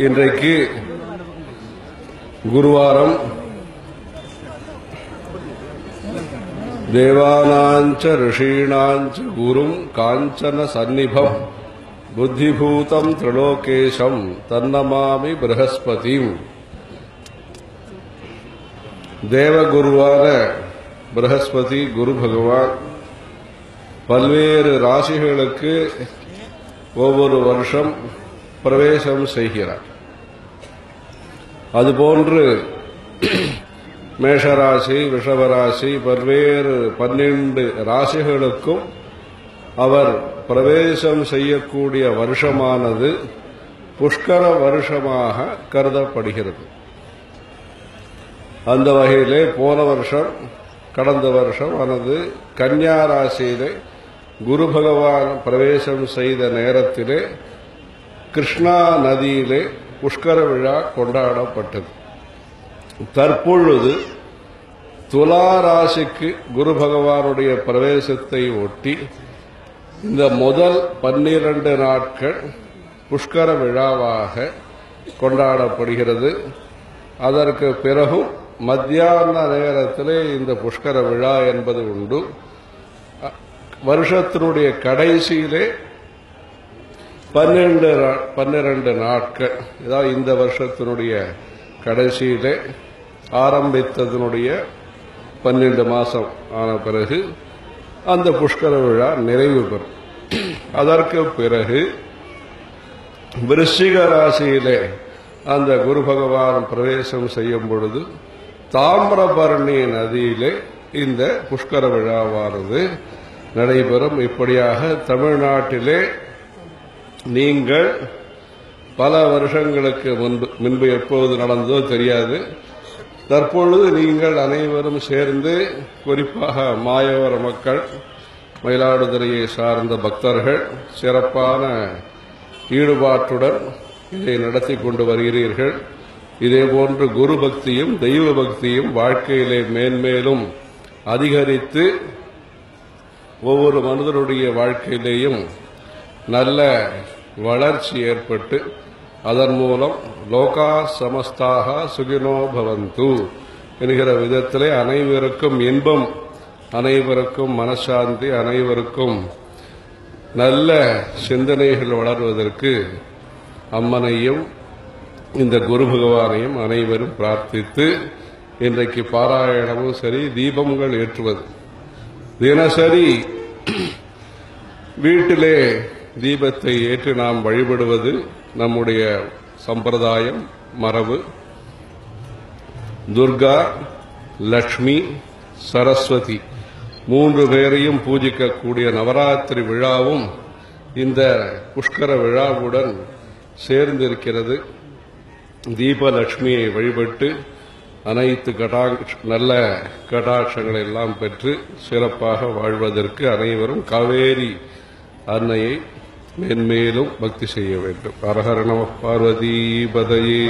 இன்றைக்கு குருவாரம். தேவானாஞ்ச ரிஷீணாஞ்ச குரும் காஞ்சன சந்நிபம் புத்திபூதம் திரிலோகேஷம் தன்னமாமி பிரகஸ்பதிம். தேவகுருவான பிரகஸ்பதி குரு பகவான் பல்வேறு ராசிகளுக்கு ஒவ்வொரு வருஷம் பிரவேசம் செய்கிறார். அதுபோன்று மேஷராசி, ரிஷபராசி, பல்வேறு 12 ராசிகளுக்கும் அவர் பிரவேசம் செய்யக்கூடிய வருஷமானது புஷ்கர வருஷமாக கருதப்படுகிறது. அந்த வகையிலே போன வருஷம், கடந்த வருஷம் ஆனது கன்னியா ராசியிலே குரு பகவான் பிரவேசம் செய்த நேரத்திலே கிருஷ்ணா நதியிலே புஷ்கர விழா கொண்டாடப்பட்டது. தற்பொழுது துலா ராசிக்கு குரு பகவானுடைய பிரவேசத்தை ஒட்டி இந்த முதல் 12 நாட்கள் புஷ்கர விழாவாக கொண்டாடப்படுகிறது. அதற்கு பிறகும் மத்தியான நேரத்திலே இந்த புஷ்கர விழா என்பது உண்டு. வருஷத்தினுடைய கடைசியிலே 12 நாட்கள், இதாவது இந்த வருஷத்தினுடைய கடைசியிலே ஆரம்பித்ததனுடைய 12 மாசம் ஆன பிறகு அந்த புஷ்கர விழா நிறைவு பெறும். அதற்கு பிறகு விருச்சிக ராசியிலே அந்த குரு பகவான் பிரவேசம் செய்யும் பொழுது தாமிரபரணி நதியிலே இந்த புஷ்கர விழாவானது நடைபெறும். இப்படியாக தமிழ்நாட்டிலே நீங்கள் பல வருஷங்களுக்கு முன்பு எப்போது நடந்ததோ தெரியாது, தற்பொழுது நீங்கள் அனைவரும் சேர்ந்து, குறிப்பாக மாயவர மக்கள், மயிலாடுதுறையை சார்ந்த பக்தர்கள் சிறப்பான ஈடுபாட்டுடன் இதை நடத்தி கொண்டு வருகிறீர்கள். இதேபோன்று குரு பக்தியும் தெய்வ பக்தியும் வாழ்க்கையிலே மேன்மேலும் அதிகரித்து ஒவ்வொரு மனிதனுடைய வாழ்க்கையிலேயும் நல்ல வளர்ச்சி ஏற்பட்டு அதன் மூலம் லோகா சமஸ்தாக சுகினோ பவந்து என்கிற விதத்திலே அனைவருக்கும் இன்பம், அனைவருக்கும் மனசாந்தி, அனைவருக்கும் நல்ல சிந்தனைகள் வளர்வதற்கு அம்மனையும் இந்த குரு பகவானையும் அனைவரும் பிரார்த்தித்து இன்றைக்கு பாராயணமும் சரி, தீபங்கள் ஏற்றுவது, தினசரி வீட்டிலே தீபத்தை ஏற்றி நாம் வழிபடுவது நம்முடைய சம்பிரதாயம், மரபு. துர்கா, லட்சுமி, சரஸ்வதி 3 பேரையும் பூஜிக்கக்கூடிய நவராத்திரி விழாவும் இந்த புஷ்கர விழாவுடன் சேர்ந்திருக்கிறது. தீபலட்சுமியை வழிபட்டு அனைத்து நல்ல கடாட்சங்களை எல்லாம் பெற்று சிறப்பாக வாழ்வதற்கு அனைவரும் காவேரி அன்னையை மேன்மேலும் பக்தி செய்ய வேண்டும். ஹர ஹர நம பார்வதி பதையே.